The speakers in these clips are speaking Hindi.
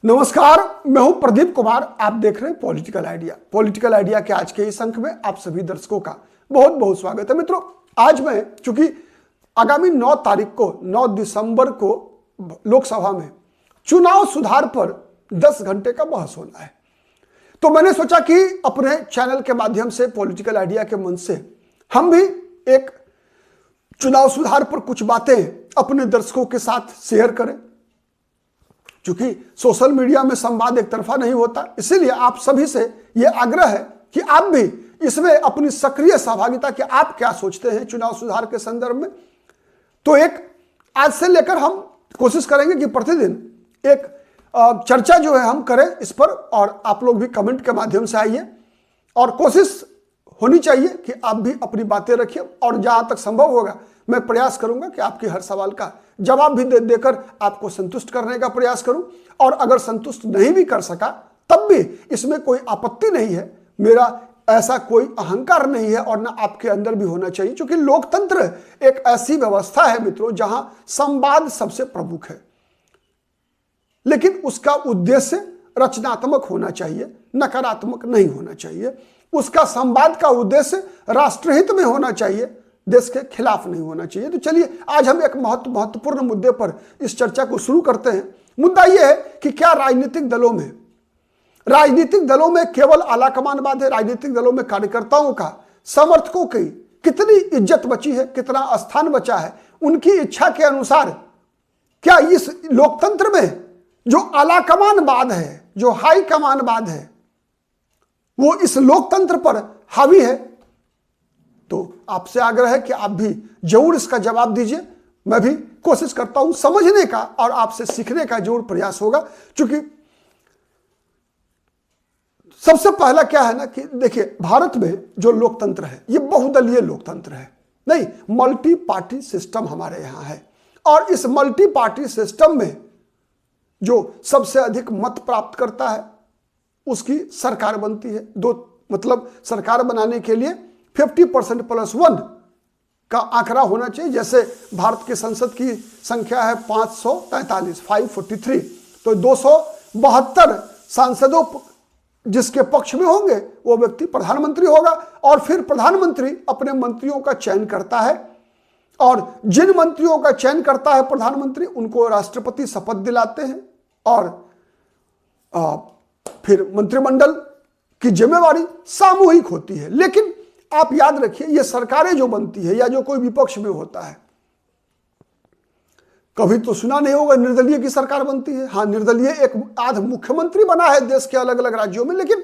नमस्कार, मैं हूं प्रदीप कुमार। आप देख रहे हैं पॉलिटिकल आइडिया। पॉलिटिकल आइडिया के आज के इस अंक में आप सभी दर्शकों का बहुत बहुत स्वागत है। मित्रों, आज मैं चूंकि आगामी 9 तारीख को 9 दिसंबर को लोकसभा में चुनाव सुधार पर 10 घंटे का बहस होना है, तो मैंने सोचा कि अपने चैनल के माध्यम से, पॉलिटिकल आइडिया के मंच से हम भी एक चुनाव सुधार पर कुछ बातें अपने दर्शकों के साथ शेयर करें। क्योंकि सोशल मीडिया में संवाद एक तरफा नहीं होता, इसीलिए आप सभी से यह आग्रह है कि आप भी इसमें अपनी सक्रिय सहभागिता, कि आप क्या सोचते हैं चुनाव सुधार के संदर्भ में। तो एक आज से लेकर हम कोशिश करेंगे कि प्रतिदिन एक चर्चा जो है हम करें इस पर, और आप लोग भी कमेंट के माध्यम से आइए, और कोशिश होनी चाहिए कि आप भी अपनी बातें रखिए, और जहां तक संभव होगा मैं प्रयास करूंगा कि आपके हर सवाल का जवाब भी देकर आपको संतुष्ट करने का प्रयास करूं। और अगर संतुष्ट नहीं भी कर सका तब भी इसमें कोई आपत्ति नहीं है, मेरा ऐसा कोई अहंकार नहीं है, और ना आपके अंदर भी होना चाहिए। क्योंकि लोकतंत्र एक ऐसी व्यवस्था है मित्रों जहां संवाद सबसे प्रमुख है, लेकिन उसका उद्देश्य रचनात्मक होना चाहिए, नकारात्मक नहीं होना चाहिए। उसका संवाद का उद्देश्य राष्ट्रहित में होना चाहिए, देश के खिलाफ नहीं होना चाहिए। तो चलिए आज हम एक महत्वपूर्ण मुद्दे पर इस चर्चा को शुरू करते हैं। मुद्दा यह है कि क्या राजनीतिक दलों में केवल आलाकमानवाद है? राजनीतिक दलों में कार्यकर्ताओं का, समर्थकों की कितनी इज्जत बची है, कितना स्थान बचा है? उनकी इच्छा के अनुसार क्या इस लोकतंत्र में जो आलाकमानवाद है, जो हाई कमानवाद है, वो इस लोकतंत्र पर हावी है? तो आपसे आग्रह है कि आप भी जरूर इसका जवाब दीजिए। मैं भी कोशिश करता हूं समझने का, और आपसे सीखने का जरूर प्रयास होगा। क्योंकि सबसे पहला क्या है ना कि देखिए, भारत में जो लोकतंत्र है ये बहुदलीय लोकतंत्र है, नहीं मल्टी पार्टी सिस्टम हमारे यहां है। और इस मल्टी पार्टी सिस्टम में जो सबसे अधिक मत प्राप्त करता है उसकी सरकार बनती है। मतलब सरकार बनाने के लिए 50% + 1 का आंकड़ा होना चाहिए। जैसे भारत की संसद की संख्या है 543, तो 272 सांसदों जिसके पक्ष में होंगे वो व्यक्ति प्रधानमंत्री होगा। और फिर प्रधानमंत्री अपने मंत्रियों का चयन करता है, और जिन मंत्रियों का चयन करता है प्रधानमंत्री उनको राष्ट्रपति शपथ दिलाते हैं, और फिर मंत्रिमंडल की जिम्मेवारी सामूहिक होती है। लेकिन आप याद रखिए, ये सरकारें जो बनती है या जो कोई विपक्ष में होता है, कभी तो सुना नहीं होगा निर्दलीय की सरकार बनती है। हाँ, निर्दलीय एक आध मुख्यमंत्री बना है देश के अलग अलग राज्यों में, लेकिन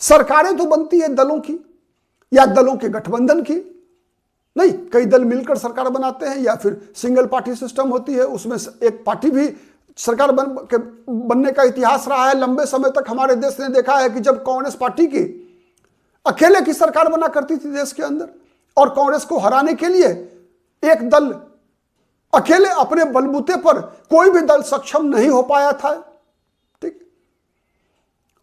सरकारें तो बनती है दलों की या दलों के गठबंधन की। नहीं, कई दल मिलकर सरकार बनाते हैं, या फिर सिंगल पार्टी सिस्टम होती है, उसमें एक पार्टी भी सरकार बनने का इतिहास रहा है। लंबे समय तक हमारे देश ने देखा है कि जब कांग्रेस पार्टी की अकेले की सरकार बना करती थी देश के अंदर, और कांग्रेस को हराने के लिए एक दल अकेले अपने बलबूते पर कोई भी दल सक्षम नहीं हो पाया था। ठीक,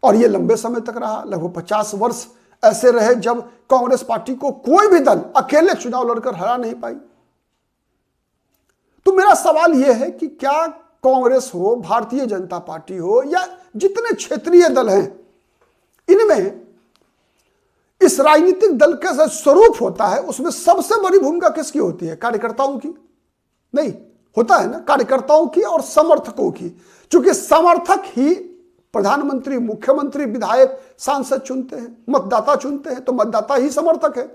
और यह लंबे समय तक रहा, लगभग 50 वर्ष ऐसे रहे जब कांग्रेस पार्टी को कोई भी दल अकेले चुनाव लड़कर हरा नहीं पाई। तो मेरा सवाल यह है कि क्या कांग्रेस हो, भारतीय जनता पार्टी हो, या जितने क्षेत्रीय दल हैं, इनमें इस राजनीतिक दल का स्वरूप होता है, उसमें सबसे बड़ी भूमिका किसकी होती है? कार्यकर्ताओं की? नहीं, होता है ना, कार्यकर्ताओं की और समर्थकों की। क्योंकि समर्थक ही प्रधानमंत्री, मुख्यमंत्री, विधायक, सांसद चुनते हैं, मतदाता चुनते हैं, तो मतदाता ही समर्थक है।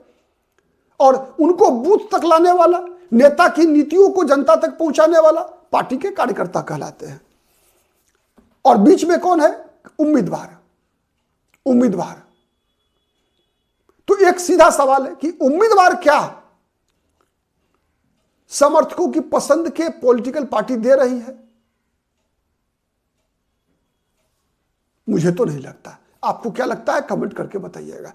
और उनको बूथ तक लाने वाला, नेता की नीतियों को जनता तक पहुंचाने वाला पार्टी के कार्यकर्ता कहलाते हैं। और बीच में कौन है? उम्मीदवार। तो एक सीधा सवाल है कि उम्मीदवार क्या समर्थकों की पसंद के पॉलिटिकल पार्टी दे रही है? मुझे तो नहीं लगता। आपको क्या लगता है? कमेंट करके बताइएगा।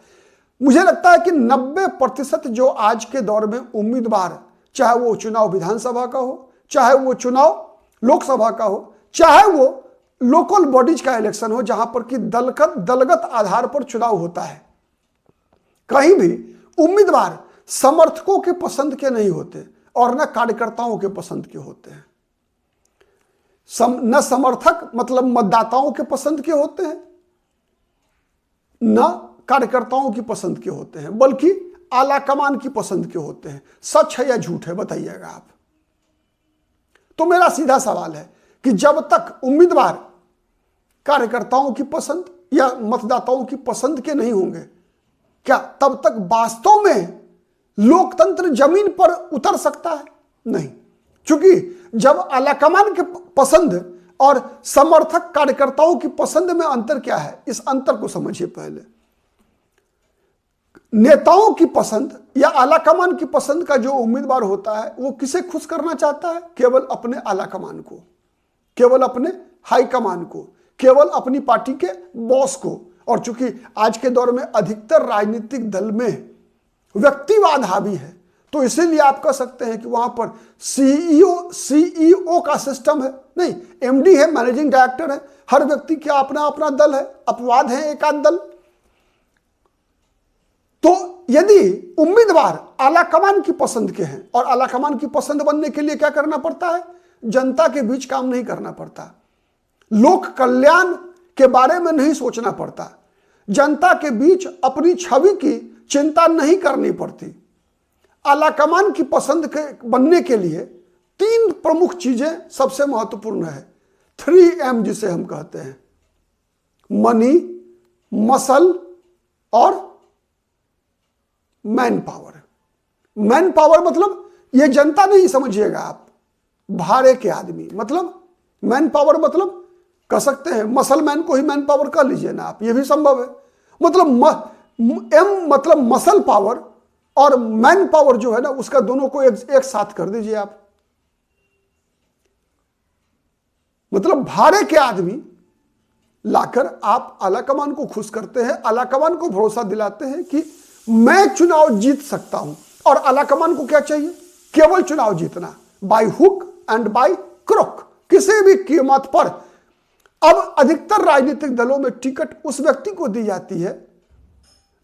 मुझे लगता है कि 90% जो आज के दौर में उम्मीदवार, चाहे वो चुनाव विधानसभा का हो, चाहे वो चुनाव लोकसभा का हो, चाहे वो लोकल बॉडीज का इलेक्शन हो, जहां पर कि दलगत आधार पर चुनाव होता है, कहीं भी उम्मीदवार समर्थकों के पसंद के नहीं होते, और न कार्यकर्ताओं के पसंद के होते हैं। न समर्थक मतलब मतदाताओं के पसंद के होते हैं, न कार्यकर्ताओं की पसंद के होते हैं, बल्कि आलाकमान की पसंद के होते हैं। सच है या झूठ है, बताइएगा आप। तो मेरा सीधा सवाल है कि जब तक उम्मीदवार कार्यकर्ताओं की पसंद या मतदाताओं की पसंद के नहीं होंगे, क्या तब तक वास्तव में लोकतंत्र जमीन पर उतर सकता है? नहीं। क्योंकि जब आलाकमान के पसंद और समर्थक कार्यकर्ताओं की पसंद में अंतर क्या है, इस अंतर को समझिए पहले। नेताओं की पसंद या आलाकमान की पसंद का जो उम्मीदवार होता है वो किसे खुश करना चाहता है? केवल अपने आलाकमान को, केवल अपने हाईकमान को, केवल अपनी पार्टी के बॉस को। और चूंकि आज के दौर में अधिकतर राजनीतिक दल में व्यक्तिवाद हावी है, तो इसीलिए आप कह सकते हैं कि वहां पर सीईओ का सिस्टम है, नहीं, एमडी है, मैनेजिंग डायरेक्टर है, हर व्यक्ति का अपना अपना दल है, अपवाद है एक आध दल। तो यदि उम्मीदवार आलाकमान की पसंद के हैं, और आलाकमान की पसंद बनने के लिए क्या करना पड़ता है? जनता के बीच काम नहीं करना पड़ता, लोक कल्याण के बारे में नहीं सोचना पड़ता, जनता के बीच अपनी छवि की चिंता नहीं करनी पड़ती। आलाकमान की पसंद के बनने के लिए 3 प्रमुख चीजें सबसे महत्वपूर्ण है। 3M जिसे हम कहते हैं, मनी, मसल और मैन पावर। मैन पावर मतलब ये जनता नहीं समझिएगा आप, भाड़े के आदमी। मतलब मैन पावर मतलब कह सकते हैं मसल मैन को ही मैन पावर कह लीजिए ना आप, ये भी संभव है। मतलब एम मतलब मसल पावर और मैन पावर जो है ना, उसका दोनों को एक साथ कर दीजिए आप। मतलब भाड़े के आदमी लाकर आप आलाकमान को खुश करते हैं, आलाकमान को भरोसा दिलाते हैं कि मैं चुनाव जीत सकता हूं। और आलाकमान को क्या चाहिए? केवल चुनाव जीतना, by hook and by crook, किसी भी कीमत पर। अब अधिकतर राजनीतिक दलों में टिकट उस व्यक्ति को दी जाती है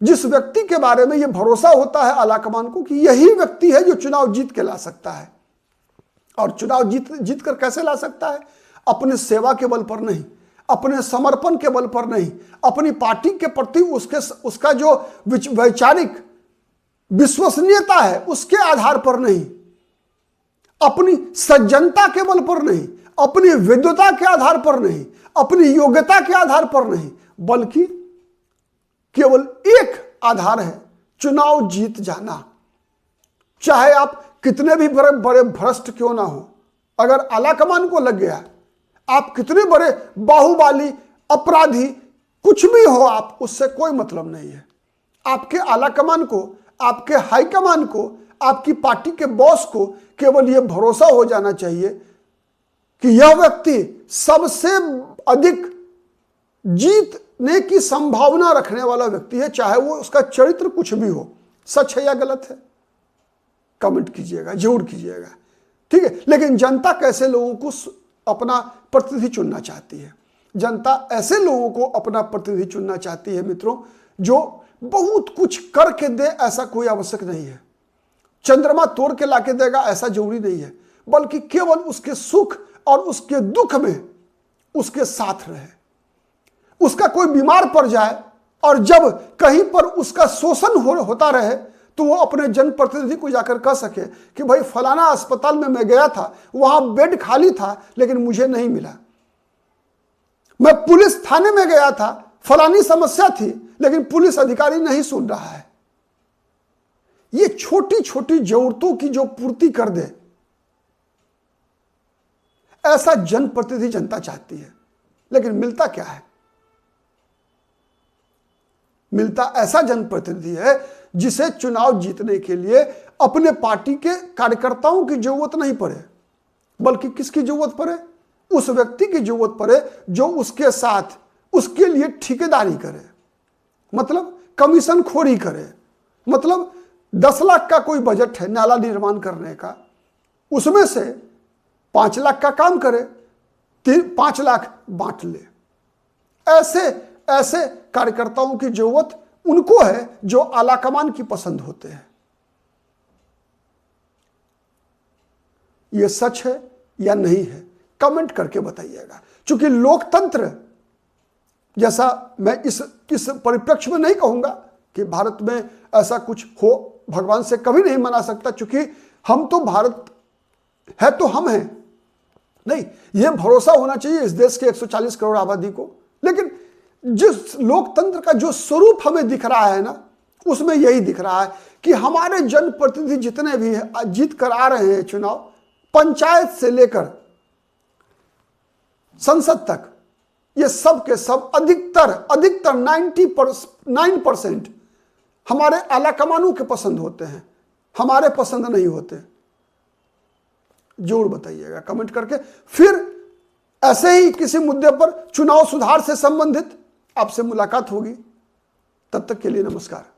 जिस व्यक्ति के बारे में यह भरोसा होता है आलाकमान को कि यही व्यक्ति है जो चुनाव जीत के ला सकता है। और चुनाव जीत कर कैसे ला सकता है? अपने सेवा के बल पर नहीं, अपने समर्पण के बल पर नहीं, अपनी पार्टी के प्रति उसका जो वैचारिक विश्वसनीयता है उसके आधार पर नहीं, अपनी सज्जनता के बल पर नहीं, अपनी विद्वता के आधार पर नहीं, अपनी योग्यता के आधार पर नहीं, बल्कि केवल एक आधार है, चुनाव जीत जाना। चाहे आप कितने भी बड़े भ्रष्ट क्यों ना हो, अगर आलाकमान को लग गया, आप कितने बड़े बाहुबली अपराधी कुछ भी हो, आप उससे कोई मतलब नहीं है। आपके आलाकमान को, आपके हाईकमान को, आपकी पार्टी के बॉस को केवल यह भरोसा हो जाना चाहिए कि यह व्यक्ति सबसे अधिक जीतने की संभावना रखने वाला व्यक्ति है, चाहे वो उसका चरित्र कुछ भी हो। सच है या गलत है? कमेंट कीजिएगा, जरूर कीजिएगा, ठीक है। लेकिन जनता कैसे लोगों को अपना प्रतिनिधि चुनना चाहती है? जनता ऐसे लोगों को अपना प्रतिनिधि चुनना चाहती है मित्रों, जो बहुत कुछ करके दे, ऐसा कोई आवश्यक नहीं है। चंद्रमा तोड़ के लाके देगा ऐसा जरूरी नहीं है, बल्कि केवल उसके सुख और उसके दुख में उसके साथ रहे। उसका कोई बीमार पड़ जाए और जब कहीं पर उसका शोषण होता रहे तो वो अपने जनप्रतिनिधि को जाकर कह सके कि भाई फलाना अस्पताल में मैं गया था, वहां बेड खाली था लेकिन मुझे नहीं मिला। मैं पुलिस थाने में गया था, फलानी समस्या थी लेकिन पुलिस अधिकारी नहीं सुन रहा है। ये छोटी छोटी जरूरतों की जो पूर्ति कर दे, ऐसा जनप्रतिनिधि जनता चाहती है। लेकिन मिलता क्या है? मिलता ऐसा जनप्रतिनिधि है जिसे चुनाव जीतने के लिए अपने पार्टी के कार्यकर्ताओं की जरूरत नहीं पड़े, बल्कि किसकी जरूरत पड़े? उस व्यक्ति की जरूरत पड़े जो उसके साथ उसके लिए ठेकेदारी करे, मतलब कमीशन खोरी करे। मतलब 10 लाख का कोई बजट है नाला निर्माण करने का, उसमें से 5 लाख का काम करे, 5 लाख बांट ले। ऐसे कार्यकर्ताओं की जरूरत उनको है जो आलाकमान की पसंद होते हैं। यह सच है या नहीं है? कमेंट करके बताइएगा। क्योंकि लोकतंत्र, जैसा मैं इस परिप्रेक्ष्य में नहीं कहूंगा कि भारत में ऐसा कुछ हो, भगवान से कभी नहीं मना सकता, क्योंकि हम तो भारत है तो हम हैं, नहीं, यह भरोसा होना चाहिए इस देश के 140 करोड़ आबादी को। लेकिन जिस लोकतंत्र का जो स्वरूप हमें दिख रहा है ना, उसमें यही दिख रहा है कि हमारे जनप्रतिनिधि जितने भी जीत कर आ रहे हैं चुनाव, पंचायत से लेकर संसद तक, ये सब के सब अधिकतर 99% हमारे आलाकमानों के पसंद होते हैं, हमारे पसंद नहीं होते। जरूर बताइएगा कमेंट करके। फिर ऐसे ही किसी मुद्दे पर चुनाव सुधार से संबंधित आपसे मुलाकात होगी। तब तक के लिए नमस्कार।